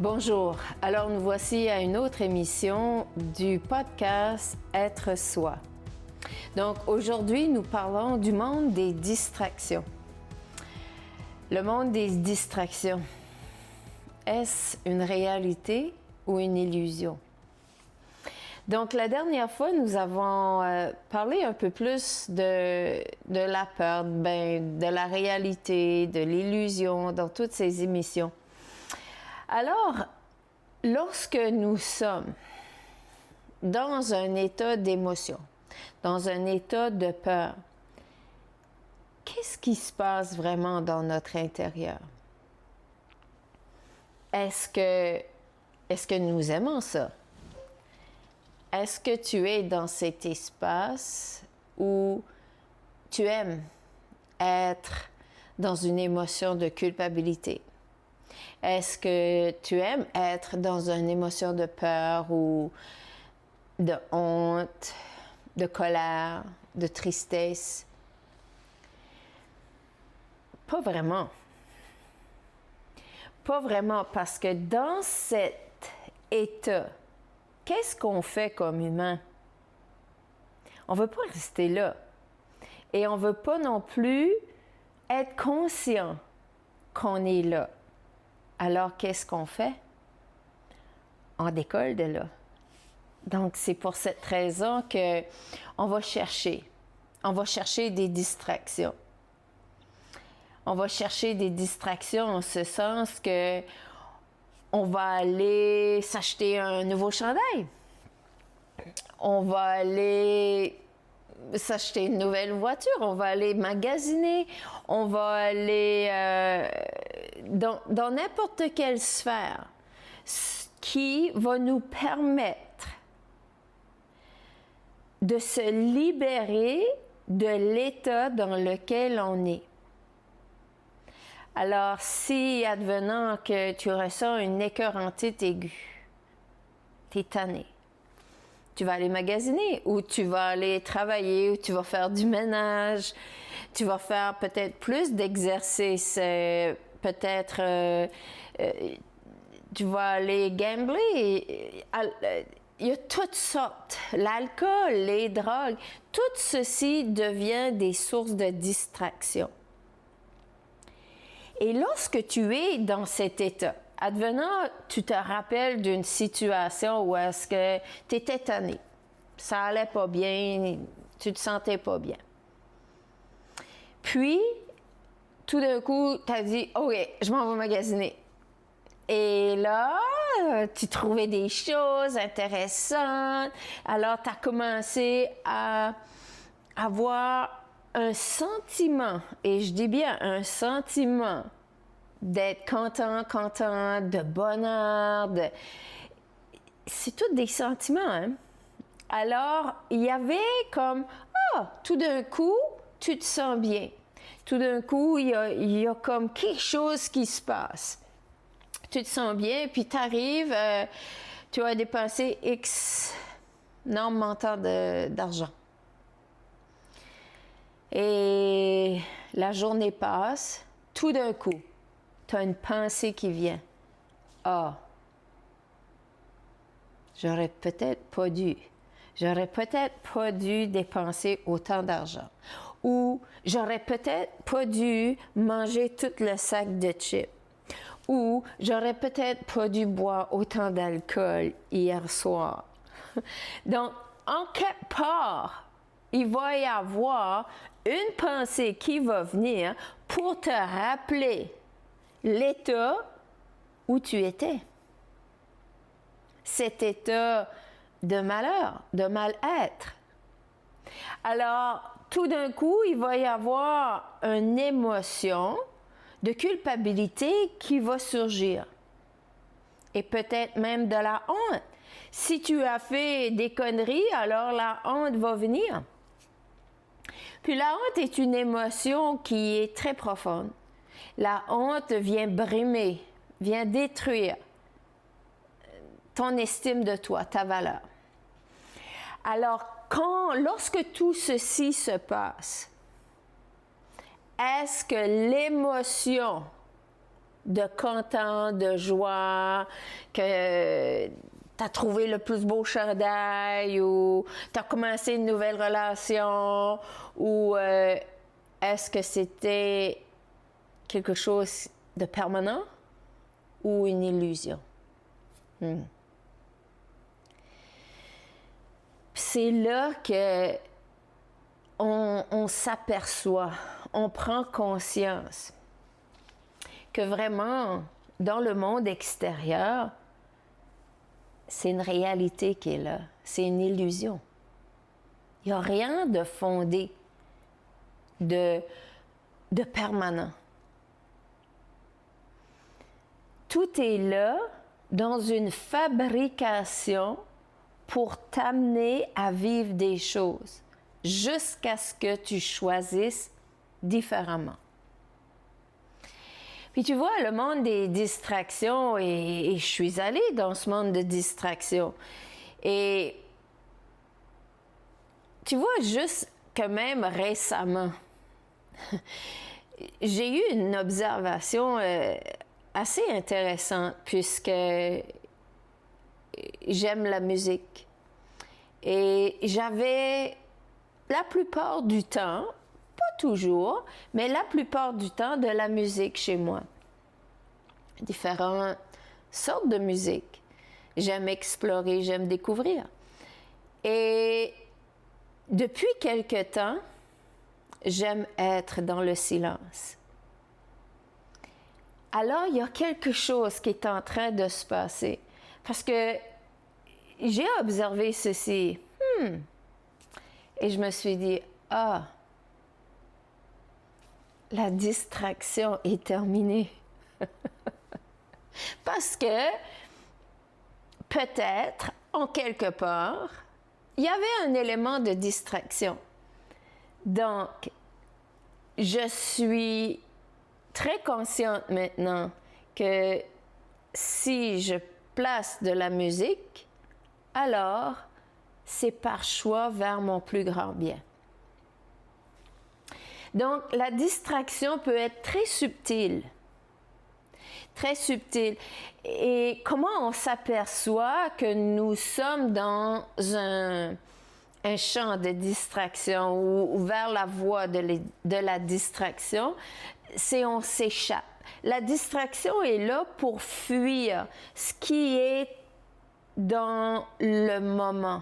Bonjour, alors nous voici à une autre émission du podcast Être Soi. Donc aujourd'hui, nous parlons du monde des distractions. Le monde des distractions, est-ce une réalité ou une illusion? Donc la dernière fois, nous avons parlé un peu plus de la peur, de la réalité, de l'illusion dans toutes ces émissions. Alors, lorsque nous sommes dans un état d'émotion, dans un état de peur, qu'est-ce qui se passe vraiment dans notre intérieur? Est-ce que nous aimons ça? Est-ce que tu es dans cet espace où tu aimes être dans une émotion de culpabilité? Est-ce que tu aimes être dans une émotion de peur ou de honte, de colère, de tristesse? Pas vraiment. Pas vraiment, parce que dans cet état, qu'est-ce qu'on fait comme humain? On ne veut pas rester là. Et on ne veut pas non plus être conscient qu'on est là. Alors, qu'est-ce qu'on fait? On décolle de là. Donc, c'est pour cette raison qu'on va chercher. On va chercher des distractions. On va chercher des distractions en ce sens que on va aller s'acheter un nouveau chandail. On va aller s'acheter une nouvelle voiture. On va aller magasiner. On va aller dans n'importe quelle sphère, ce qui va nous permettre de se libérer de l'état dans lequel on est. Alors, si, advenant que tu ressens une écœurantite aiguë, t'es tanné, tu vas aller magasiner, ou tu vas aller travailler, ou tu vas faire du ménage, tu vas faire peut-être plus d'exercices, peut-être tu vas aller gambler. Il y a toutes sortes, l'alcool, les drogues, tout ceci devient des sources de distraction. Et lorsque tu es dans cet état, advenant, tu te rappelles d'une situation où est-ce que tu étais tanné, ça allait pas bien, tu te sentais pas bien. Puis, tout d'un coup, tu as dit « OK, je m'en vais magasiner ». Et là, tu trouvais des choses intéressantes. Alors, tu as commencé à avoir un sentiment, et je dis bien un sentiment, d'être content, de bonheur. C'est tous des sentiments, hein? Alors, il y avait comme, tout d'un coup, tu te sens bien. Tout d'un coup, il y a comme quelque chose qui se passe. Tu te sens bien, puis tu arrives, tu as dépensé X nombre montant d'argent. Et la journée passe, tout d'un coup, tu as une pensée qui vient. J'aurais peut-être pas dû dépenser autant d'argent. Ou j'aurais peut-être pas dû manger tout le sac de chips. Ou j'aurais peut-être pas dû boire autant d'alcool hier soir. Donc, en quelque part, il va y avoir une pensée qui va venir pour te rappeler l'état où tu étais. Cet état de malheur, de mal-être. Alors, tout d'un coup, il va y avoir une émotion de culpabilité qui va surgir. Et peut-être même de la honte. Si tu as fait des conneries, alors la honte va venir. Puis la honte est une émotion qui est très profonde. La honte vient brimer, vient détruire ton estime de toi, ta valeur. Alors, lorsque tout ceci se passe, est-ce que l'émotion de content, de joie, que tu as trouvé le plus beau chandail ou tu as commencé une nouvelle relation ou est-ce que c'était quelque chose de permanent ou une illusion? C'est là que on s'aperçoit, on prend conscience que vraiment, dans le monde extérieur, c'est une réalité qui est là, c'est une illusion. Il n'y a rien de fondé, de permanent. Tout est là dans une fabrication pour t'amener à vivre des choses jusqu'à ce que tu choisisses différemment. Puis tu vois, le monde des distractions, et je suis allée dans ce monde de distractions. Et tu vois, juste que même récemment, j'ai eu une observation assez intéressante puisque j'aime la musique. Et j'avais la plupart du temps, pas toujours, mais la plupart du temps de la musique chez moi. Différentes sortes de musique. J'aime explorer, j'aime découvrir. Et depuis quelque temps, j'aime être dans le silence. Alors, il y a quelque chose qui est en train de se passer. Parce que j'ai observé ceci. Et je me suis dit, ah, la distraction est terminée. Parce que, peut-être, en quelque part, il y avait un élément de distraction. Donc, je suis très consciente maintenant que si je place de la musique, alors c'est par choix vers mon plus grand bien. Donc, la distraction peut être très subtile. Très subtile. Et comment on s'aperçoit que nous sommes dans un champ de distraction ou vers la voie de la distraction, c'est on s'échappe. La distraction est là pour fuir ce qui est dans le moment.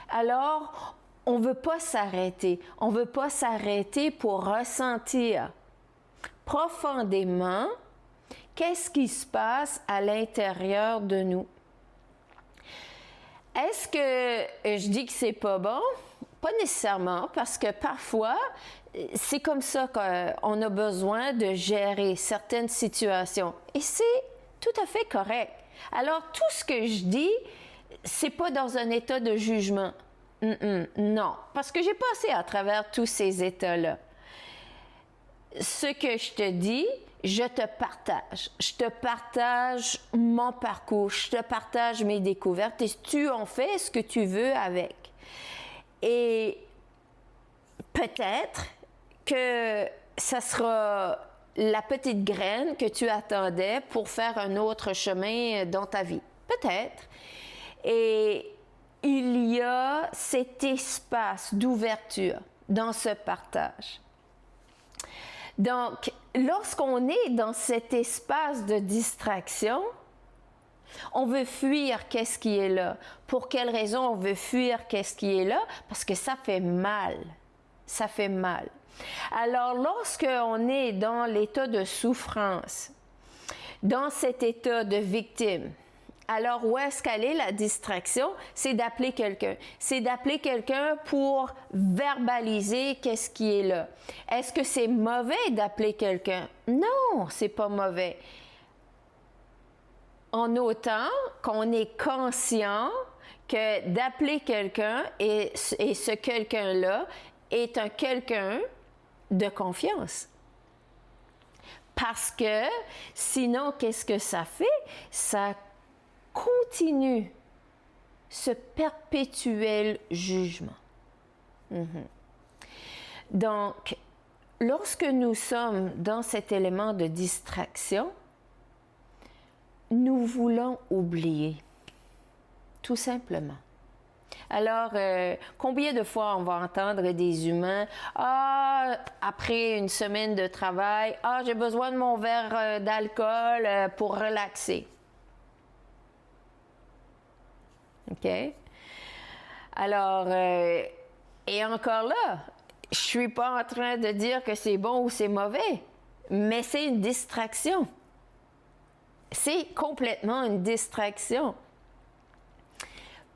Alors, on ne veut pas s'arrêter. On ne veut pas s'arrêter pour ressentir profondément qu'est-ce qui se passe à l'intérieur de nous. Est-ce que je dis que c'est pas bon? Pas nécessairement, parce que parfois, c'est comme ça qu'on a besoin de gérer certaines situations. Et c'est tout à fait correct. Alors, tout ce que je dis, c'est pas dans un état de jugement. Non, parce que j'ai passé à travers tous ces états-là. Ce que je te dis, je te partage. Je te partage mon parcours, je te partage mes découvertes et tu en fais ce que tu veux avec. Et peut-être que ça sera la petite graine que tu attendais pour faire un autre chemin dans ta vie. Peut-être. Et il y a cet espace d'ouverture dans ce partage. Donc, lorsqu'on est dans cet espace de distraction, on veut fuir qu'est-ce qui est là. Pour quelle raison on veut fuir qu'est-ce qui est là? Parce que ça fait mal. Ça fait mal. Alors, lorsqu'on est dans l'état de souffrance, dans cet état de victime, alors où est-ce qu'elle est la distraction? C'est d'appeler quelqu'un. C'est d'appeler quelqu'un pour verbaliser qu'est-ce qui est là. Est-ce que c'est mauvais d'appeler quelqu'un? Non, c'est pas mauvais. En autant qu'on est conscient que d'appeler quelqu'un et ce quelqu'un-là est un quelqu'un de confiance. Parce que sinon, qu'est-ce que ça fait? Ça continue ce perpétuel jugement. Donc, lorsque nous sommes dans cet élément de distraction, nous voulons oublier, tout simplement. Alors, combien de fois on va entendre des humains, « Ah, après une semaine de travail, ah, j'ai besoin de mon verre d'alcool pour relaxer. » OK? Alors, et encore là, je ne suis pas en train de dire que c'est bon ou c'est mauvais, mais c'est une distraction. C'est complètement une distraction.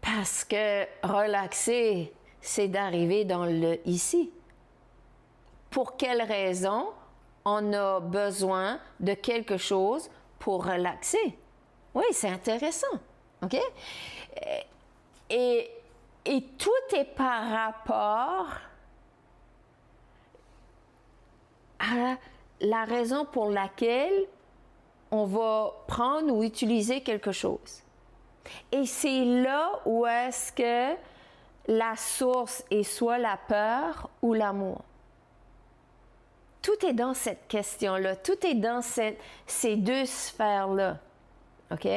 Parce que relaxer, c'est d'arriver dans le ici. Pour quelle raison on a besoin de quelque chose pour relaxer? Oui, c'est intéressant. OK? Et tout est par rapport à la raison pour laquelle on va prendre ou utiliser quelque chose. Et c'est là où est-ce que la source est soit la peur ou l'amour. Tout est dans cette question-là, tout est dans ces deux sphères-là. OK?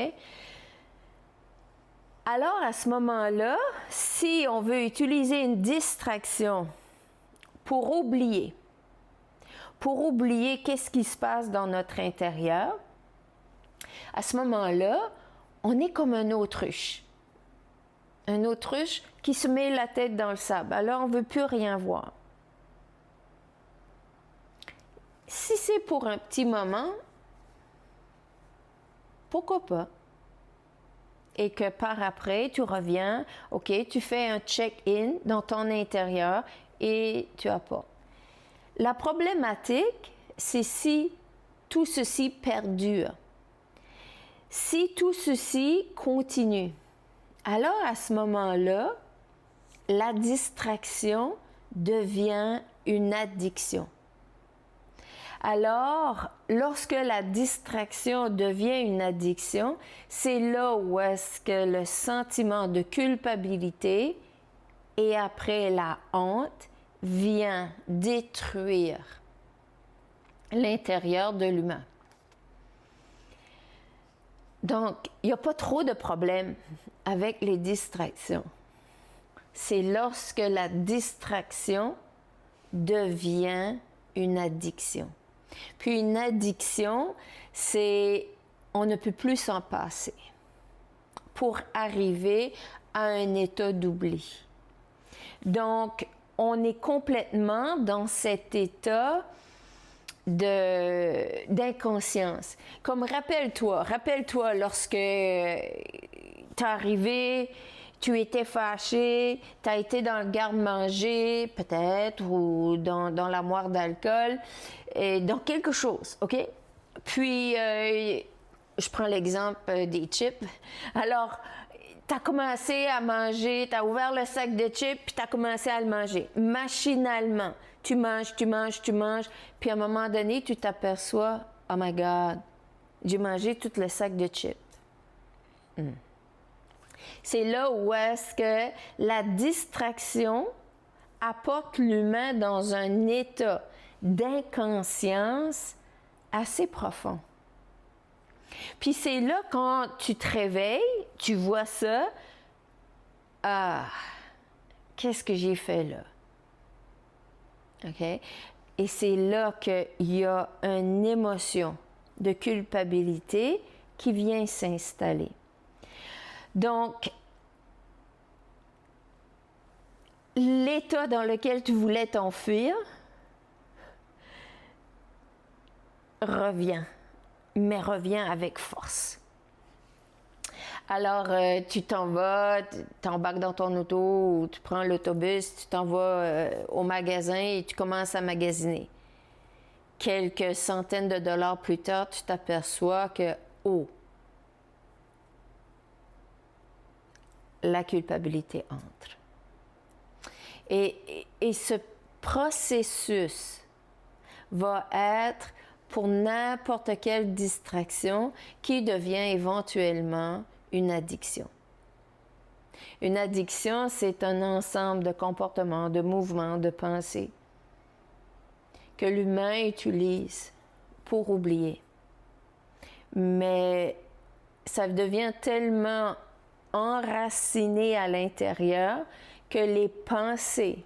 Alors, à ce moment-là, si on veut utiliser une distraction pour oublier qu'est-ce qui se passe dans notre intérieur, à ce moment-là, on est comme un autruche. Un autruche qui se met la tête dans le sable. Alors, on ne veut plus rien voir. Si c'est pour un petit moment, pourquoi pas? Et que par après, tu reviens, OK, tu fais un check-in dans ton intérieur et tu apportes. La problématique, c'est si tout ceci perdure. Si tout ceci continue, alors à ce moment-là, la distraction devient une addiction. Alors, lorsque la distraction devient une addiction, c'est là où est-ce que le sentiment de culpabilité et après la honte vient détruire l'intérieur de l'humain. Donc, il n'y a pas trop de problèmes avec les distractions. C'est lorsque la distraction devient une addiction. Puis une addiction, c'est on ne peut plus s'en passer pour arriver à un état d'oubli. Donc, on est complètement dans cet état d'inconscience. Comme rappelle-toi lorsque tu es arrivé, tu étais fâché, tu as été dans le garde-manger, peut-être, ou dans la moire d'alcool, et dans quelque chose, OK? Puis, je prends l'exemple des chips. Alors, tu as commencé à manger, tu as ouvert le sac de chips, puis tu as commencé à le manger. Machinalement, tu manges, puis à un moment donné, tu t'aperçois, « Oh my God, j'ai mangé tout le sac de chips. » C'est là où est-ce que la distraction apporte l'humain dans un état d'inconscience assez profond. Puis c'est là quand tu te réveilles, tu vois ça, « Ah, qu'est-ce que j'ai fait là? » OK? Et c'est là qu'il y a une émotion de culpabilité qui vient s'installer. Donc, l'état dans lequel tu voulais t'enfuir revient, mais revient avec force. Alors, tu t'en vas, tu t'embarques dans ton auto ou tu prends l'autobus, tu t'en vas au magasin et tu commences à magasiner. Quelques centaines de dollars plus tard, tu t'aperçois que, oh, la culpabilité entre. Et ce processus va être pour n'importe quelle distraction qui devient éventuellement une addiction. Une addiction, c'est un ensemble de comportements, de mouvements, de pensées que l'humain utilise pour oublier. Mais ça devient tellement enraciné à l'intérieur que les pensées,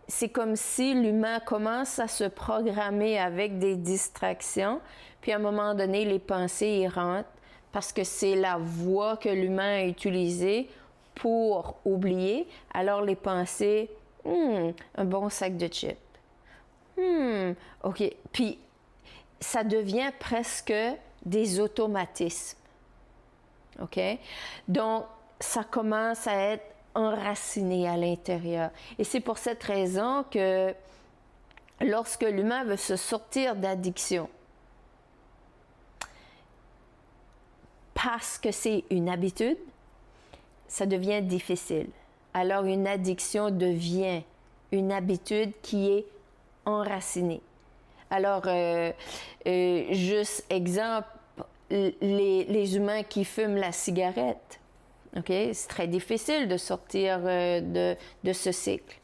c'est comme si l'humain commence à se programmer avec des distractions, puis à un moment donné, les pensées y rentrent parce que c'est la voie que l'humain a utilisée pour oublier. Alors les pensées, un bon sac de chips. OK. Puis ça devient presque des automatismes. OK? Donc, ça commence à être enraciné à l'intérieur. Et c'est pour cette raison que lorsque l'humain veut se sortir d'addiction, parce que c'est une habitude, ça devient difficile. Alors, une addiction devient une habitude qui est enracinée. Alors, juste exemple, les humains qui fument la cigarette, OK? C'est très difficile de sortir de ce cycle.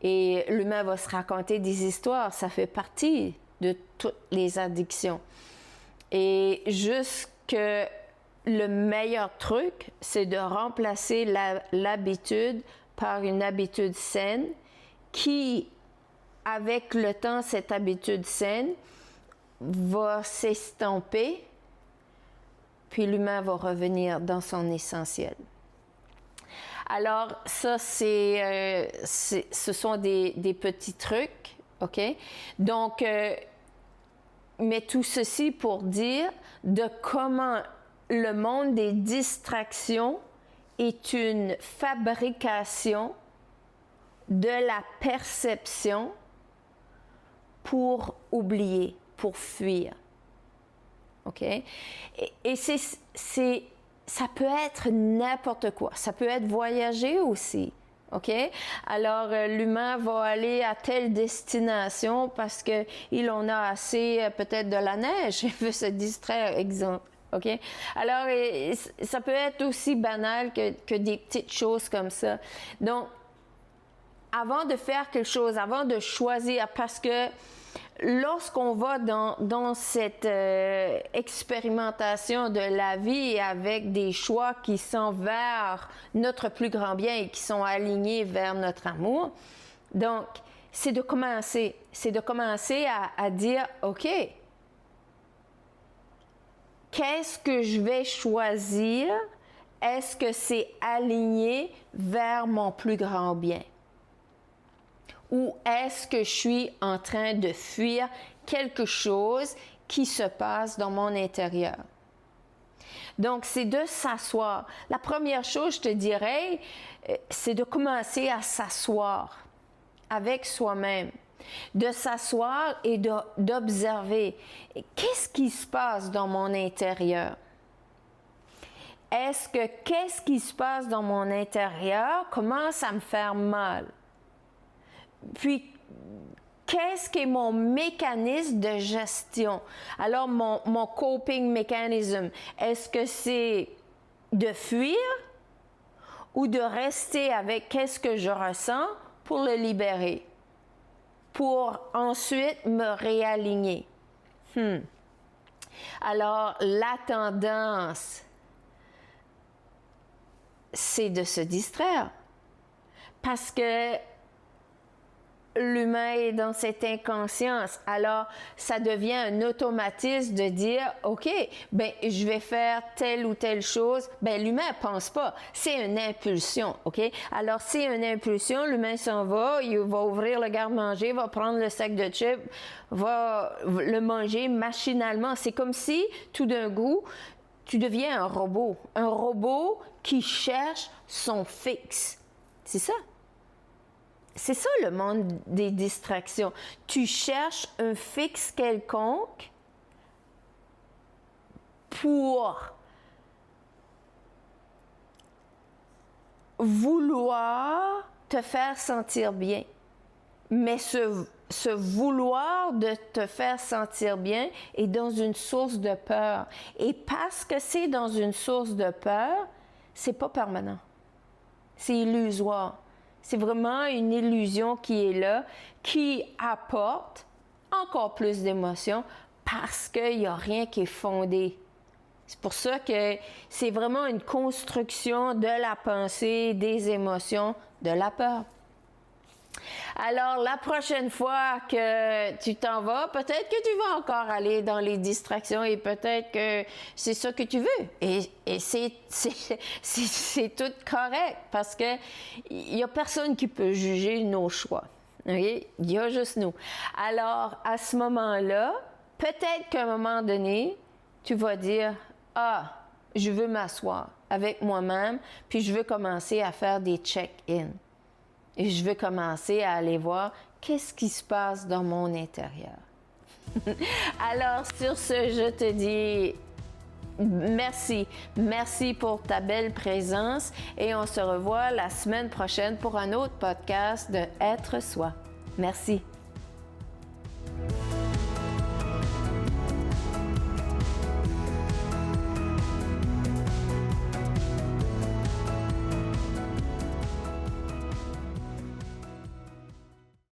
Et l'humain va se raconter des histoires, ça fait partie de toutes les addictions. Et juste que le meilleur truc, c'est de remplacer l'habitude par une habitude saine qui, avec le temps, cette habitude saine va s'estomper, puis l'humain va revenir dans son essentiel. Alors, ça, ce sont des petits trucs, OK? Donc, mais tout ceci pour dire de comment le monde des distractions est une fabrication de la perception pour oublier, pour fuir. OK? Et ça peut être n'importe quoi. Ça peut être voyager aussi. OK? Alors, l'humain va aller à telle destination parce qu'il en a assez peut-être de la neige. Il veut se distraire, exemple. OK? Alors, ça peut être aussi banal que des petites choses comme ça. Donc, avant de faire quelque chose, avant de choisir, parce que lorsqu'on va dans cette expérimentation de la vie avec des choix qui sont vers notre plus grand bien et qui sont alignés vers notre amour, donc c'est de commencer à dire, OK, qu'est-ce que je vais choisir? Est-ce que c'est aligné vers mon plus grand bien? Ou est-ce que je suis en train de fuir quelque chose qui se passe dans mon intérieur? Donc, c'est de s'asseoir. La première chose, je te dirais, c'est de commencer à s'asseoir avec soi-même. De s'asseoir et d'observer. Qu'est-ce qui se passe dans mon intérieur? Qu'est-ce qui se passe dans mon intérieur commence à me faire mal? Puis, qu'est-ce qui est mon mécanisme de gestion? Alors, mon coping mechanism, est-ce que c'est de fuir ou de rester avec qu'est-ce que je ressens pour le libérer? Pour ensuite me réaligner. Alors, la tendance, c'est de se distraire. Parce que l'humain est dans cette inconscience. Alors, ça devient un automatisme de dire, OK, ben je vais faire telle ou telle chose. Ben l'humain ne pense pas. C'est une impulsion, OK? Alors, c'est une impulsion. L'humain s'en va, il va ouvrir le garde-manger, va prendre le sac de chips, va le manger machinalement. C'est comme si, tout d'un coup, tu deviens un robot qui cherche son fixe. C'est ça. C'est ça le monde des distractions. Tu cherches un fixe quelconque pour vouloir te faire sentir bien. Mais ce vouloir de te faire sentir bien est dans une source de peur. Et parce que c'est dans une source de peur, c'est pas permanent. C'est illusoire. C'est vraiment une illusion qui est là, qui apporte encore plus d'émotions parce qu'il n'y a rien qui est fondé. C'est pour ça que c'est vraiment une construction de la pensée, des émotions, de la peur. Alors, la prochaine fois que tu t'en vas, peut-être que tu vas encore aller dans les distractions et peut-être que c'est ça que tu veux. Et c'est tout correct parce que il n'y a personne qui peut juger nos choix. Okay? Il y a juste nous. Alors, à ce moment-là, peut-être qu'à un moment donné, tu vas dire « Ah, je veux m'asseoir avec moi-même, puis je veux commencer à faire des check-in. » Et je veux commencer à aller voir qu'est-ce qui se passe dans mon intérieur. Alors, sur ce, je te dis merci. Merci pour ta belle présence et on se revoit la semaine prochaine pour un autre podcast de Être Soi. Merci.